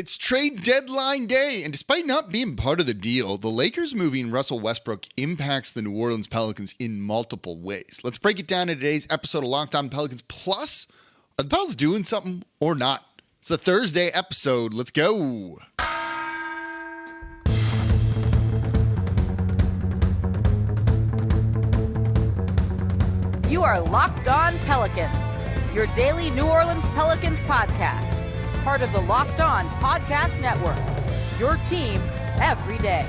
It's trade deadline day, and despite not being part of the deal, the Lakers moving Russell Westbrook impacts the New Orleans Pelicans in multiple ways. Let's break it down in today's episode of Locked On Pelicans. Plus, are the Pels doing something or not? It's the Thursday episode. Let's go. You are Locked On Pelicans, your daily New Orleans Pelicans podcast. Part of the Locked On Podcast Network, your team every day.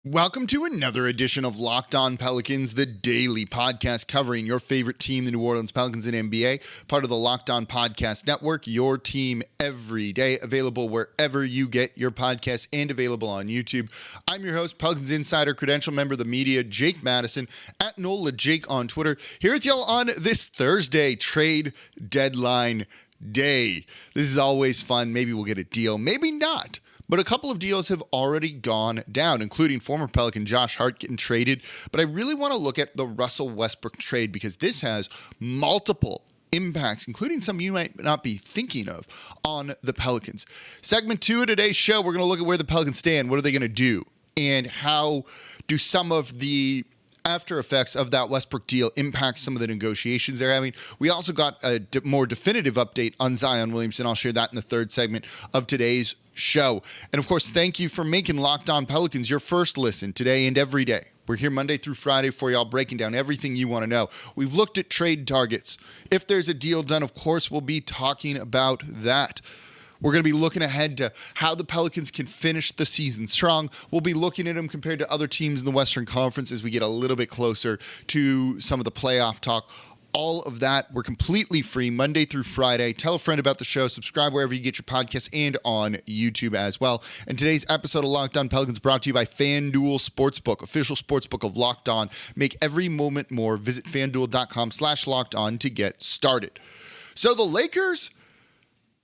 Welcome to another edition of Locked On Pelicans, the daily podcast covering your favorite team, the New Orleans Pelicans in NBA, part of the Locked On Podcast Network, your team every day, available wherever you get your podcasts and available on YouTube. I'm your host, Pelicans Insider, credential member of the media, Jake Madison, at NOLA Jake on Twitter, here with y'all on this Thursday trade deadline day. This is always fun. Maybe we'll get a deal, maybe not. But a couple of deals have already gone down, including former Pelican Josh Hart getting traded. But I really want to look at the Russell Westbrook trade because this has multiple impacts, including some you might not be thinking of, on the Pelicans. Segment 2 of today's show, we're going to look at where the Pelicans stand. What are they going to do? And how do some of the after effects of that Westbrook deal impact some of the negotiations they're having? We also got a more definitive update on Zion Williamson. I'll share that in the third segment of today's show. And of course, thank you for making Locked On Pelicans your first listen today and every day. We're here Monday through Friday for y'all, breaking down everything you want to know. We've looked at trade targets. If there's a deal done, of course, we'll be talking about that. We're going to be looking ahead to how the Pelicans can finish the season strong. We'll be looking at them compared to other teams in the Western Conference as we get a little bit closer to some of the playoff talk. All of that, we're completely free Monday through Friday. Tell a friend about the show. Subscribe wherever you get your podcasts and on YouTube as well. And today's episode of Locked On Pelicans brought to you by FanDuel Sportsbook, official sportsbook of Locked On. Make every moment more. Visit FanDuel.com/LockedOn to get started. So the Lakers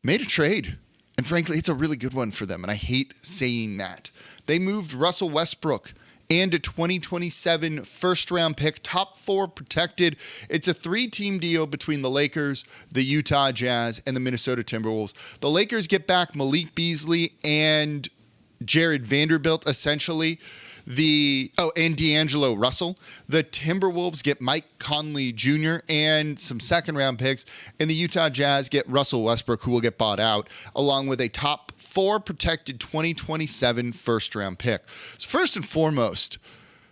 made a trade. And frankly, it's a really good one for them. And I hate saying that. They moved Russell Westbrook and a 2027 first-round pick, top 4 protected. It's a 3-team deal between the Lakers, the Utah Jazz, and the Minnesota Timberwolves. The Lakers get back Malik Beasley and Jared Vanderbilt, essentially. And D'Angelo Russell. The Timberwolves get Mike Conley Jr. and some second-round picks. And the Utah Jazz get Russell Westbrook, who will get bought out, along with a top 4 protected 2027 first-round pick. So first and foremost,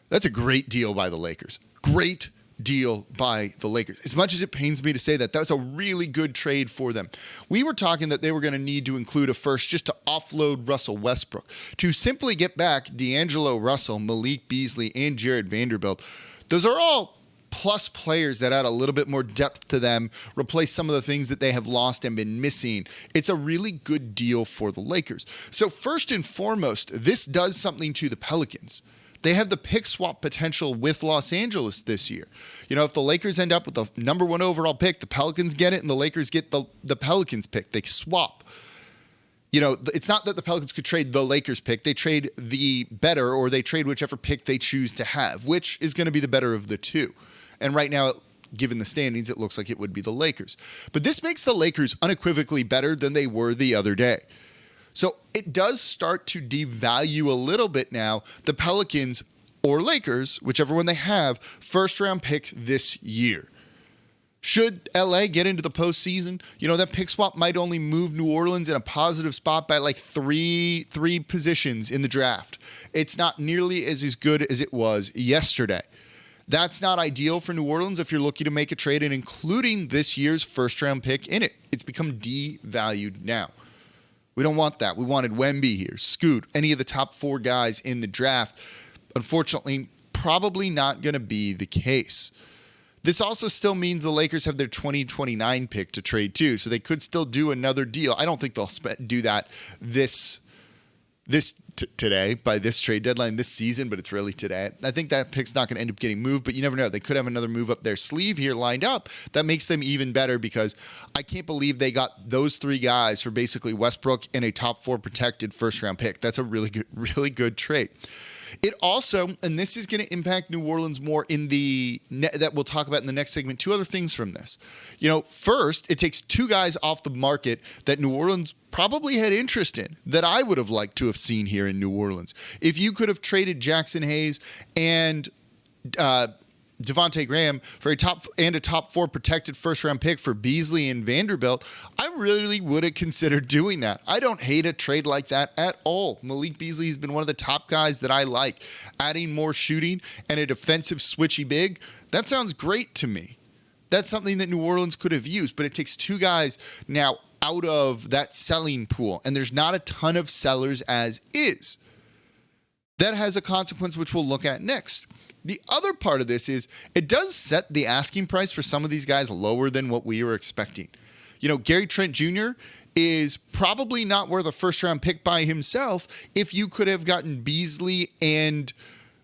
that's a great deal by the Lakers. Great deal by the Lakers. As much as it pains me to say that, that was a really good trade for them. We were talking that they were going to need to include a first just to offload Russell Westbrook. To simply get back D'Angelo Russell, Malik Beasley, and Jared Vanderbilt, those are all plus players that add a little bit more depth to them, replace some of the things that they have lost and been missing. It's a really good deal for the Lakers. So first and foremost, this does something to the Pelicans. They have the pick swap potential with Los Angeles this year. You know, if the Lakers end up with the number 1 overall pick, the Pelicans get it, and the Lakers get the Pelicans pick. They swap. You know, it's not that the Pelicans could trade the Lakers pick. They trade the better, or they trade whichever pick they choose to have, which is going to be the better of the two. And right now, given the standings, it looks like it would be the Lakers. But this makes the Lakers unequivocally better than they were the other day. So it does start to devalue a little bit now the Pelicans or Lakers, whichever one they have, first-round pick this year. Should LA get into the postseason, you know, that pick swap might only move New Orleans in a positive spot by like three positions in the draft. It's not nearly as good as it was yesterday. That's not ideal for New Orleans if you're looking to make a trade and including this year's first-round pick in it. It's become devalued now. We don't want that. We wanted Wemby here, Scoot, any of the top 4 guys in the draft. Unfortunately, probably not going to be the case. This also still means the Lakers have their 2029 pick to trade too, so they could still do another deal. I don't think they'll do that today, by this trade deadline this season, but it's really today. I think that pick's not going to end up getting moved, but you never know. They could have another move up their sleeve here lined up that makes them even better, because I can't believe they got those 3 guys for basically Westbrook and a top 4 protected first-round pick. That's a really good trade. It also, and this is going to impact New Orleans more in that we'll talk about in the next segment, two other things from this. First, it takes two guys off the market that New Orleans probably had interest in, that I would have liked to have seen here in New Orleans. If you could have traded Jackson Hayes and Devontae Graham for a top 4 protected first-round pick for Beasley and Vanderbilt, I really would have considered doing that. I don't hate a trade like that at all. Malik Beasley has been one of the top guys that I like. Adding more shooting and a defensive switchy big, that sounds great to me. That's something that New Orleans could have used, but it takes two guys now out of that selling pool, and there's not a ton of sellers as is. That has a consequence which we'll look at next. The other part of this is it does set the asking price for some of these guys lower than what we were expecting. Gary Trent Jr. is probably not worth a first-round pick by himself if you could have gotten Beasley and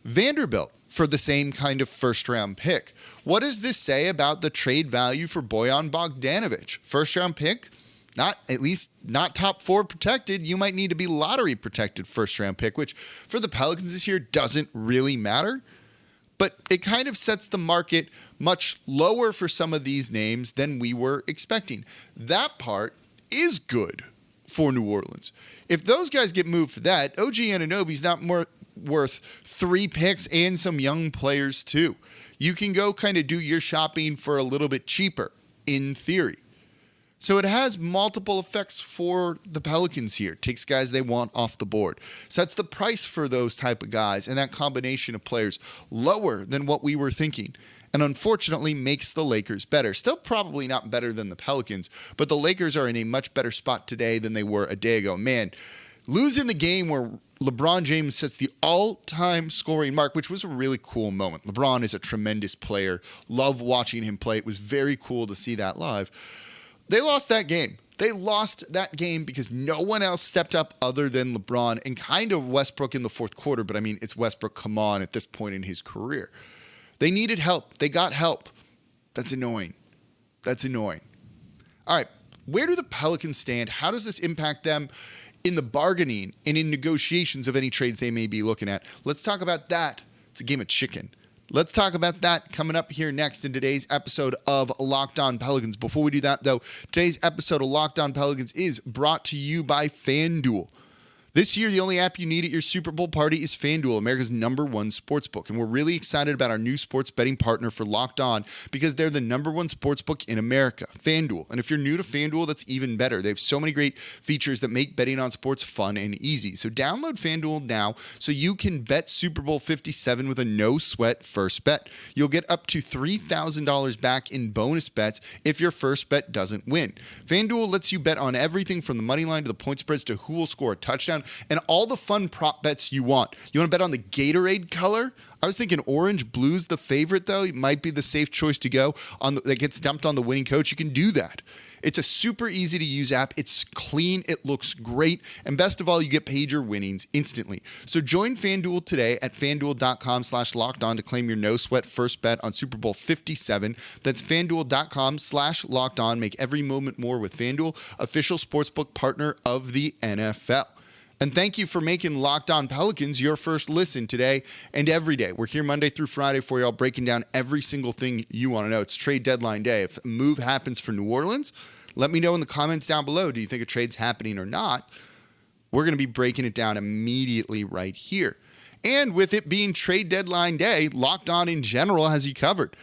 Vanderbilt for the same kind of first-round pick. What does this say about the trade value for Bojan Bogdanovic? First-round pick? Not top 4 protected. You might need to be lottery protected first-round pick, which for the Pelicans this year doesn't really matter. But it kind of sets the market much lower for some of these names than we were expecting. That part is good for New Orleans. If those guys get moved for that, OG Anunoby's not worth 3 picks and some young players too. You can go kind of do your shopping for a little bit cheaper, in theory. So it has multiple effects for the Pelicans here. It takes guys they want off the board. Sets the price for those type of guys and that combination of players lower than what we were thinking. And unfortunately makes the Lakers better. Still probably not better than the Pelicans, but the Lakers are in a much better spot today than they were a day ago. Man, losing the game where LeBron James sets the all-time scoring mark, which was a really cool moment. LeBron is a tremendous player. Love watching him play. It was very cool to see that live. They lost that game. They lost that game because no one else stepped up other than LeBron and kind of Westbrook in the fourth quarter. But I mean, it's Westbrook, come on, at this point in his career. They needed help. They got help. That's annoying. All right, where do the Pelicans stand? How does this impact them in the bargaining and in negotiations of any trades they may be looking at? Let's talk about that. It's a game of chicken. Let's talk about that coming up here next in today's episode of Locked On Pelicans. Before we do that, though, today's episode of Locked On Pelicans is brought to you by FanDuel. This year, the only app you need at your Super Bowl party is FanDuel, America's #1 sportsbook. And we're really excited about our new sports betting partner for Locked On because they're the #1 sportsbook in America, FanDuel. And if you're new to FanDuel, that's even better. They have so many great features that make betting on sports fun and easy. So download FanDuel now so you can bet Super Bowl 57 with a no-sweat first bet. You'll get up to $3,000 back in bonus bets if your first bet doesn't win. FanDuel lets you bet on everything from the money line to the point spreads to who will score a touchdown and all the fun prop bets you want. You want to bet on the Gatorade color? I was thinking orange. Blue's the favorite, though. It might be the safe choice to go on that gets dumped on the winning coach. You can do that. It's a super easy to use app. It's clean. It looks great. And best of all, you get paid your winnings instantly. So join FanDuel today at FanDuel.com/lockedon to claim your no-sweat first bet on Super Bowl 57. That's FanDuel.com/lockedon. Make every moment more with FanDuel, official sportsbook partner of the NFL. And thank you for making Locked On Pelicans your first listen today and every day. We're here Monday through Friday for y'all, breaking down every single thing you want to know. It's trade deadline day. If a move happens for New Orleans, let me know in the comments down below. Do you think a trade's happening or not? We're going to be breaking it down immediately right here. And with it being trade deadline day, Locked On in general has you covered.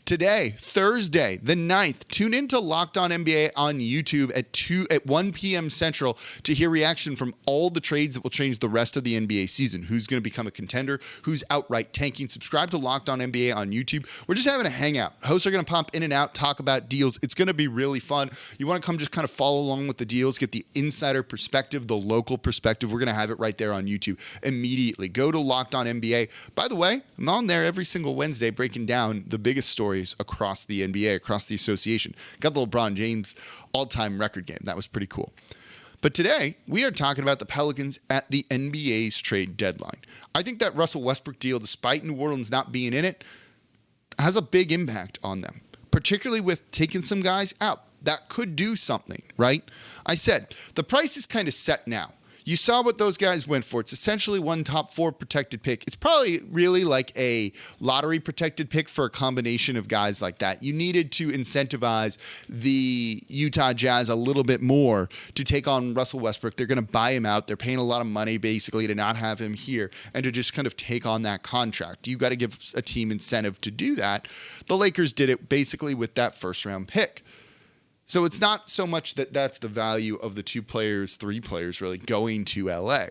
Today, Thursday, the 9th, tune into Locked On NBA on YouTube at 1 p.m. Central to hear reaction from all the trades that will change the rest of the NBA season. Who's going to become a contender? Who's outright tanking? Subscribe to Locked On NBA on YouTube. We're just having a hangout. Hosts are going to pop in and out, talk about deals. It's going to be really fun. You want to come just kind of follow along with the deals, get the insider perspective, the local perspective. We're going to have it right there on YouTube immediately. Go to Locked On NBA. By the way, I'm on there every single Wednesday breaking down the biggest stories across the NBA, across the association. Got the LeBron James all-time record game. That was pretty cool. But today, we are talking about the Pelicans at the NBA's trade deadline. I think that Russell Westbrook deal, despite New Orleans not being in it, has a big impact on them, particularly with taking some guys out. That could do something, right? I said, the price is kind of set now. You saw what those guys went for. It's essentially one top 4 protected pick. It's probably really like a lottery protected pick for a combination of guys like that. You needed to incentivize the Utah Jazz a little bit more to take on Russell Westbrook. They're going to buy him out. They're paying a lot of money basically to not have him here and to just kind of take on that contract. You got to give a team incentive to do that. The Lakers did it basically with that first round pick. So it's not so much that that's the value of the 3 players really going to LA.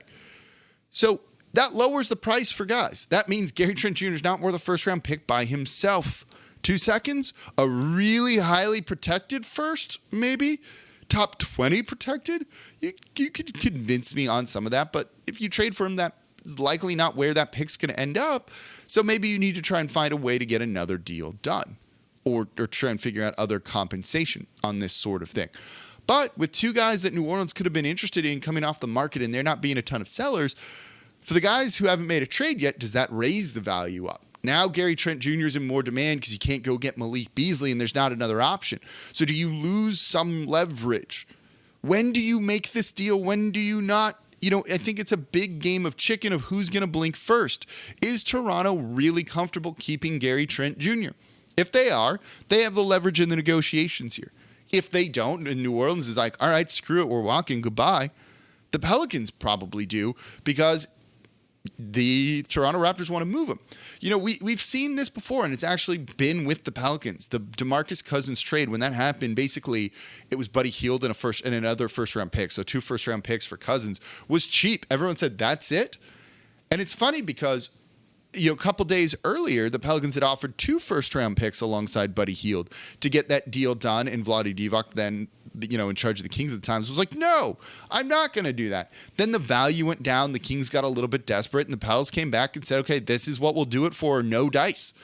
So that lowers the price for guys. That means Gary Trent Jr. is not worth a first round pick by himself. 2 seconds, a really highly protected first, maybe top 20 protected. You could convince me on some of that, but if you trade for him, that is likely not where that pick's going to end up. So maybe you need to try and find a way to get another deal done. Or try and figure out other compensation on this sort of thing. But with 2 guys that New Orleans could have been interested in coming off the market and there not being a ton of sellers, for the guys who haven't made a trade yet, does that raise the value up? Now Gary Trent Jr. is in more demand because you can't go get Malik Beasley and there's not another option. So do you lose some leverage? When do you make this deal? When do you not? I think it's a big game of chicken of who's going to blink first. Is Toronto really comfortable keeping Gary Trent Jr.? If they are, they have the leverage in the negotiations here. If they don't, and New Orleans is like, all right, screw it, we're walking, goodbye. The Pelicans probably do because the Toronto Raptors want to move him. We've seen this before, and it's actually been with the Pelicans. The DeMarcus Cousins trade, when that happened, basically it was Buddy Hield and another first-round pick. So 2 first-round picks for Cousins was cheap. Everyone said, that's it. And it's funny because a couple days earlier, the Pelicans had offered 2 first-round picks alongside Buddy Hield to get that deal done, and Vlade Divac, then in charge of the Kings at the time, was like, no, I'm not going to do that. Then the value went down. The Kings got a little bit desperate, and the Pels came back and said, okay, this is what we'll do it for, no dice.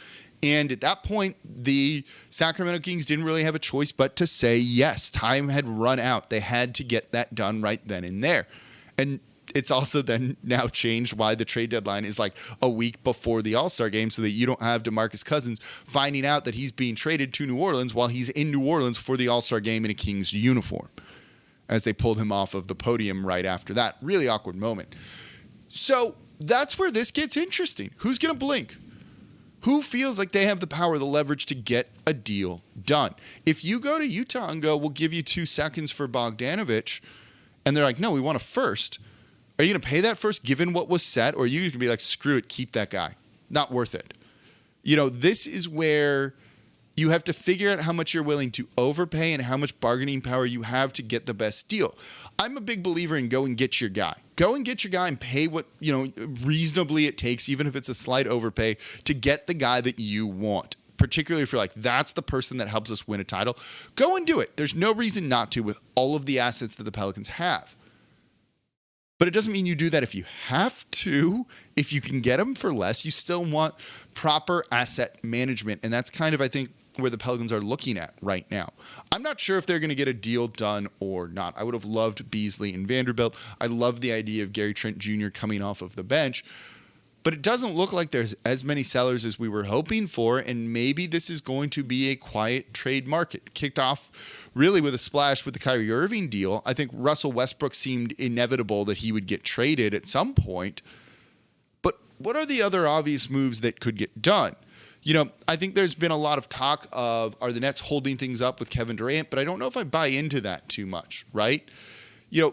And at that point, the Sacramento Kings didn't really have a choice but to say yes. Time had run out. They had to get that done right then and there. And it's also then now changed why the trade deadline is like a week before the All-Star game so that you don't have DeMarcus Cousins finding out that he's being traded to New Orleans while he's in New Orleans for the All-Star game in a Kings uniform, as they pulled him off of the podium right after that. Really awkward moment. So that's where this gets interesting. Who's going to blink? Who feels like they have the power, the leverage to get a deal done? If you go to Utah and go, we'll give you 2 seconds for Bogdanovich, and they're like, no, we want a first. Are you going to pay that first given what was set, or are you going to be like, screw it, keep that guy? Not worth it. This is where you have to figure out how much you're willing to overpay and how much bargaining power you have to get the best deal. I'm a big believer in go and get your guy. Go and get your guy and pay what, reasonably it takes, even if it's a slight overpay, to get the guy that you want. Particularly if you're like, that's the person that helps us win a title. Go and do it. There's no reason not to with all of the assets that the Pelicans have. But it doesn't mean you do that if you have to. If you can get them for less, you still want proper asset management. And that's kind of, I think, where the Pelicans are looking at right now. I'm not sure if they're going to get a deal done or not. I would have loved Beasley and Vanderbilt. I love the idea of Gary Trent Jr. coming off of the bench. But it doesn't look like there's as many sellers as we were hoping for, and maybe this is going to be a quiet trade market. Kicked off really with a splash with the Kyrie Irving deal. I think Russell Westbrook seemed inevitable that he would get traded at some point. But what are the other obvious moves that could get done? I think there's been a lot of talk of, are the Nets holding things up with Kevin Durant? But I don't know if I buy into that too much, right?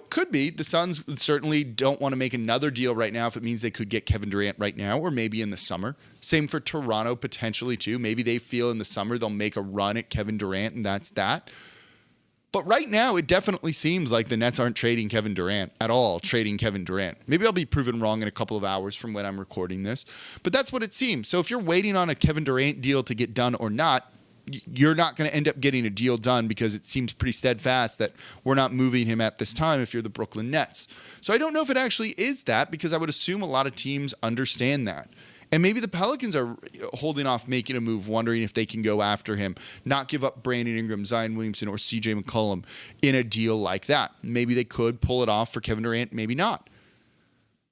Could be. The Suns certainly don't want to make another deal right now if it means they could get Kevin Durant right now or maybe in the summer. Same for Toronto potentially too. Maybe they feel in the summer they'll make a run at Kevin Durant and that's that. But right now, it definitely seems like the Nets aren't trading Kevin Durant at all, trading Kevin Durant. Maybe I'll be proven wrong in a couple of hours from when I'm recording this. But that's what it seems. So if you're waiting on a Kevin Durant deal to get done or not, you're not going to end up getting a deal done because it seems pretty steadfast that we're not moving him at this time if you're the Brooklyn Nets. So I don't know if it actually is that, because I would assume a lot of teams understand that. And maybe the Pelicans are holding off making a move, wondering if they can go after him, not give up Brandon Ingram, Zion Williamson, or CJ McCollum in a deal like that. Maybe they could pull it off for Kevin Durant, maybe not.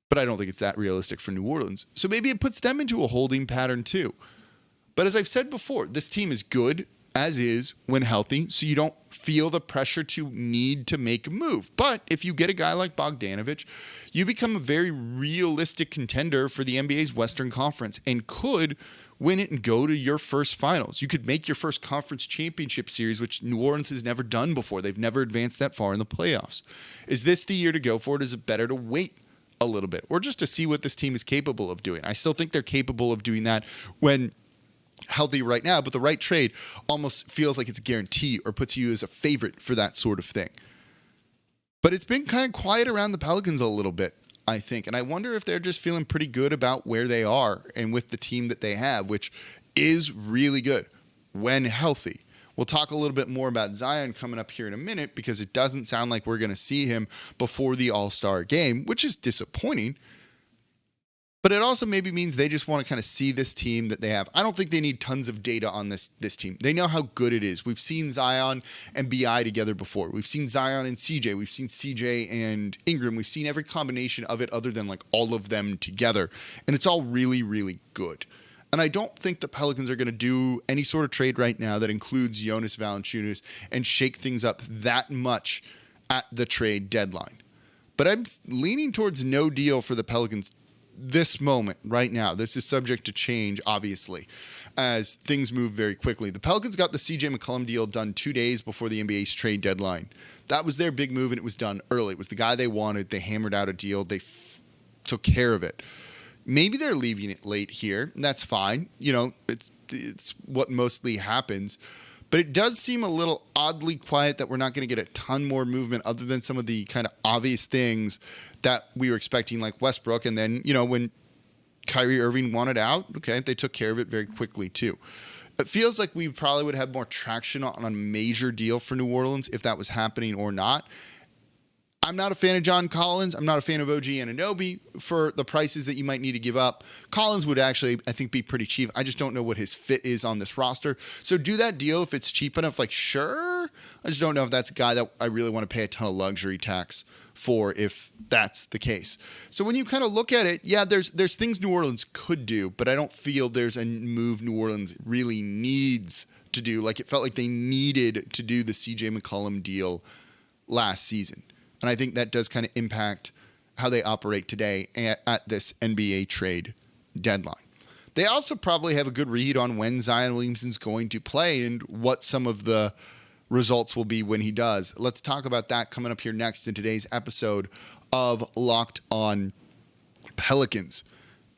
But I don't think it's that realistic for New Orleans. So maybe it puts them into a holding pattern too. But as I've said before, this team is good. as is when healthy, so you don't feel the pressure to need to make a move. But if you get a guy like Bogdanovic, you become a very realistic contender for the NBA's Western Conference and could win it and go to your first finals. You could make your first conference championship series, which New Orleans has never done before. They've never advanced that far in the playoffs. Is this the year to go for it? Is it better to wait a little bit or just to see what this team is capable of doing? I still think they're capable of doing that when healthy right now, but the right trade almost feels like it's a guarantee or puts you as a favorite for that sort of thing. But it's been kind of quiet around the Pelicans a little bit, I think. And I wonder if they're just feeling pretty good about where they are and with the team that they have, which is really good when healthy. We'll talk a little bit more about Zion coming up here in a minute because it doesn't sound like we're going to see him before the All-Star game, which is disappointing. But it also maybe means they just want to kind of see this team that they have. I don't think they need tons of data on this team. They know how good it is. We've seen Zion and BI together before. We've seen Zion and CJ. We've seen CJ and Ingram. We've seen every combination of it other than like all of them together. And it's all really, really good. And I don't think the Pelicans are going to do any sort of trade right now that includes Jonas Valanciunas and shake things up that much at the trade deadline. But I'm leaning towards no deal for the Pelicans this moment right now. This is subject to change, obviously, as things move very quickly. The Pelicans got the CJ McCollum deal done 2 days before the NBA's trade deadline. That was their big move, and it was done early. It was the guy they wanted. They hammered out a deal. They took care of it. Maybe they're leaving it late here, and that's fine. You know, it's what mostly happens. But it does seem a little oddly quiet that we're not going to get a ton more movement other than some of the kind of obvious things that we were expecting, like Westbrook. And then, you know, when Kyrie Irving wanted out, okay, they took care of it very quickly too. It feels like we probably would have more traction on a major deal for New Orleans if that was happening or not. I'm not a fan of John Collins. I'm not a fan of OG Anunoby for the prices that you might need to give up. Collins would actually, I think, be pretty cheap. I just don't know what his fit is on this roster. So do that deal if it's cheap enough. Like, sure. I just don't know if that's a guy that I really want to pay a ton of luxury tax for if that's the case. So when you kind of look at it, yeah, there's things New Orleans could do, but I don't feel there's a move New Orleans really needs to do. Like it felt like they needed to do the CJ McCollum deal last season. And I think that does kind of impact how they operate today at this NBA trade deadline. They also probably have a good read on when Zion Williamson's going to play and what some of the results will be when he does. Let's talk about that coming up here next in today's episode of Locked On Pelicans.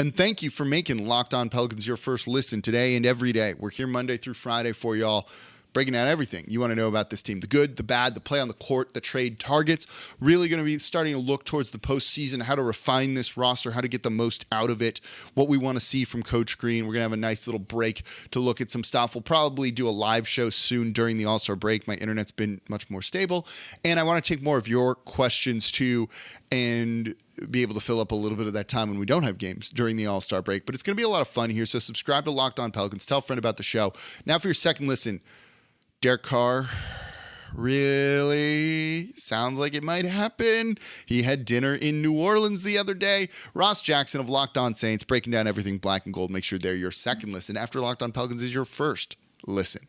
And thank you for making Locked On Pelicans your first listen today and every day. We're here Monday through Friday for y'all, breaking down everything you want to know about this team. The good, the bad, the play on the court, the trade targets. Really going to be starting to look towards the postseason, how to refine this roster, how to get the most out of it, what we want to see from Coach Green. We're going to have a nice little break to look at some stuff. We'll probably do a live show soon during the All-Star break. My internet's been much more stable. And I want to take more of your questions too and be able to fill up a little bit of that time when we don't have games during the All-Star break. But it's going to be a lot of fun here. So subscribe to Locked On Pelicans. Tell a friend about the show. Now for your second listen, Derek Carr really sounds like it might happen. He had dinner in New Orleans the other day. Ross Jackson of Locked On Saints breaking down everything black and gold. Make sure they're your second listen after Locked On Pelicans is your first listen.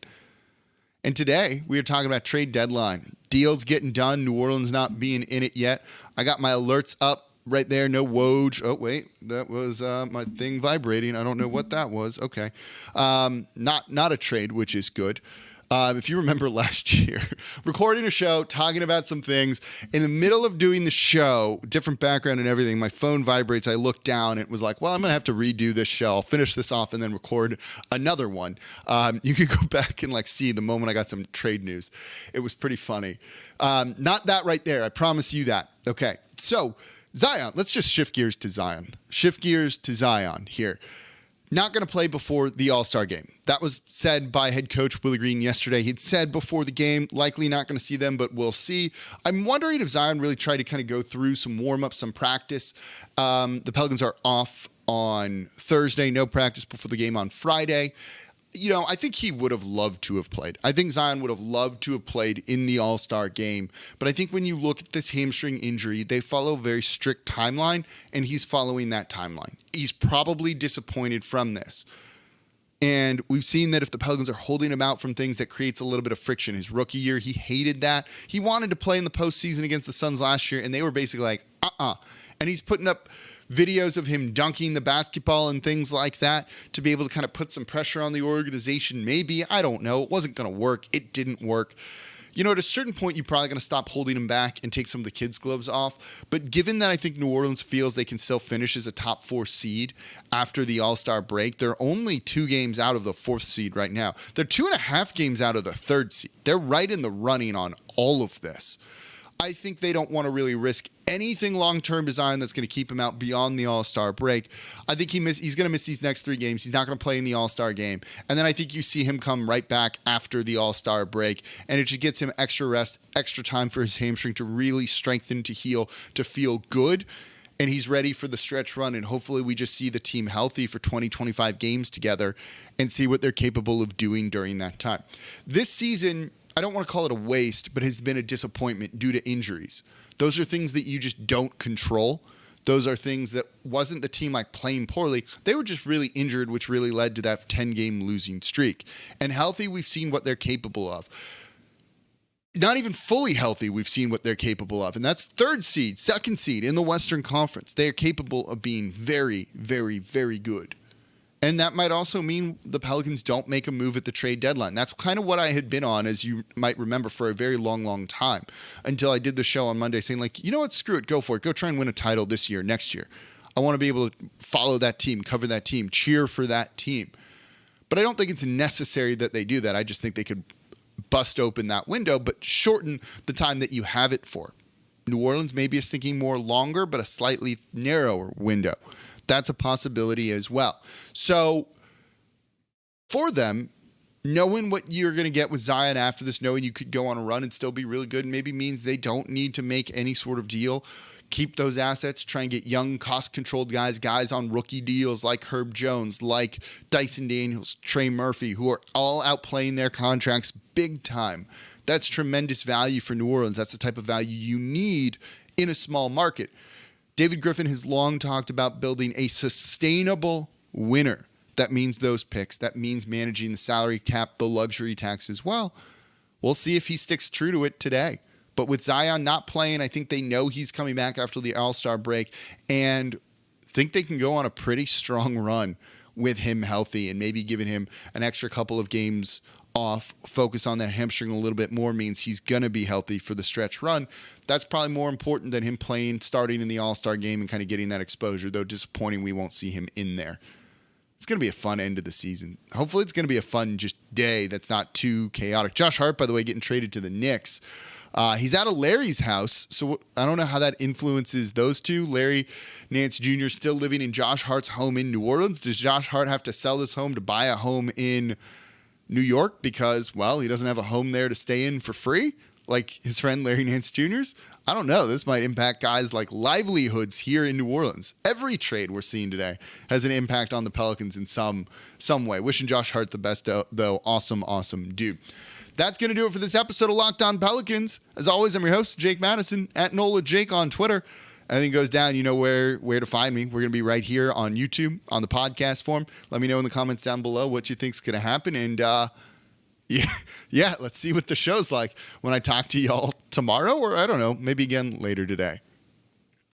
And today we are talking about trade deadline. Deals getting done. New Orleans not being in it yet. I got my alerts up right there. No Woj. Oh, wait. That was my thing vibrating. I don't know what that was. Okay. Not a trade, which is good. If you remember last year, recording a show, talking about some things, in the middle of doing the show, different background and everything, my phone vibrates. I look down. It was like, well, I'm going to have to redo this show. I'll finish this off and then record another one. You could go back and see the moment I got some trade news. It was pretty funny. Not that right there. I promise you that. Okay. So Zion, let's just shift gears to Zion. Shift gears to Zion here. Not going to play before the All-Star game. That was said by head coach Willie Green yesterday. He'd said before the game, likely not going to see them, but we'll see. I'm wondering if Zion really tried to kind of go through some warm-up, some practice. The Pelicans are off on Thursday, no practice before the game on Friday. You know, I think he would have loved to have played. I think Zion would have loved to have played in the All-Star game. But I think when you look at this hamstring injury, they follow a very strict timeline, and he's following that timeline. He's probably disappointed from this. And we've seen that if the Pelicans are holding him out from things, that creates a little bit of friction. His rookie year, he hated that. He wanted to play in the postseason against the Suns last year, and they were basically like, And he's putting up videos of him dunking the basketball and things like that to be able to kind of put some pressure on the organization. Maybe, I don't know. It wasn't going to work. It didn't work. You know, at a certain point, you're probably going to stop holding him back and take some of the kids' gloves off. But given that I think New Orleans feels they can still finish as a top 4 seed after the All-Star break, they're only 2 games out of the 4th seed right now. They're 2.5 games out of the 3rd seed. They're right in the running on all of this. I think they don't want to really risk anything long-term design that's going to keep him out beyond the All-Star break. I think he's going to miss these next 3 games. He's not going to play in the All-Star game. And then I think you see him come right back after the All-Star break, and it just gets him extra rest, extra time for his hamstring to really strengthen, to heal, to feel good. And he's ready for the stretch run, and hopefully we just see the team healthy for 20, 25 games together and see what they're capable of doing during that time. This season, I don't want to call it a waste, but has been a disappointment due to injuries. Those are things that you just don't control. Those are things that wasn't the team like playing poorly. They were just really injured, which really led to that 10-game losing streak. And healthy, we've seen what they're capable of. Not even fully healthy, we've seen what they're capable of. And that's 3rd seed, 2nd seed in the Western Conference. They are capable of being very, very, very good. And that might also mean the Pelicans don't make a move at the trade deadline. That's kind of what I had been on, as you might remember, for a very long, long time, until I did the show on Monday saying, like, you know what, screw it, go for it. Go try and win a title this year, next year. I want to be able to follow that team, cover that team, cheer for that team. But I don't think it's necessary that they do that. I just think they could bust open that window, but shorten the time that you have it for. New Orleans maybe is thinking more longer, but a slightly narrower window. That's a possibility as well. So for them, knowing what you're going to get with Zion after this, knowing you could go on a run and still be really good, maybe means they don't need to make any sort of deal. Keep those assets, try and get young, cost-controlled guys on rookie deals like Herb Jones, like Dyson Daniels, Trey Murphy, who are all outplaying their contracts big time. That's tremendous value for New Orleans. That's the type of value you need in a small market. David Griffin has long talked about building a sustainable winner. That means those picks. That means managing the salary cap, the luxury tax as well. We'll see if he sticks true to it today. But with Zion not playing, I think they know he's coming back after the All-Star break and think they can go on a pretty strong run with him healthy, and maybe giving him an extra couple of games off, focus on that hamstring a little bit more, means he's going to be healthy for the stretch run. That's probably more important than him playing, starting in the All-Star game and kind of getting that exposure, though disappointing we won't see him in there. It's going to be a fun end of the season. Hopefully it's going to be a fun just day that's not too chaotic. Josh Hart, by the way, getting traded to the Knicks. He's out of Larry's house, so I don't know how that influences those two. Larry Nance Jr. still living in Josh Hart's home in New Orleans. Does Josh Hart have to sell this home to buy a home in New York because, well, he doesn't have a home there to stay in for free, like his friend Larry Nance Jr.'s? I don't know. This might impact guys like livelihoods here in New Orleans. Every trade we're seeing today has an impact on the Pelicans in some way. Wishing Josh Hart the best, though. Awesome dude. That's going to do it for this episode of Locked On Pelicans. As always, I'm your host, Jake Madison, at NOLA Jake on Twitter. Anything goes down, you know where to find me. We're going to be right here on YouTube, on the podcast form. Let me know in the comments down below what you think's going to happen. And yeah, let's see what the show's like when I talk to y'all tomorrow, or I don't know, maybe again later today.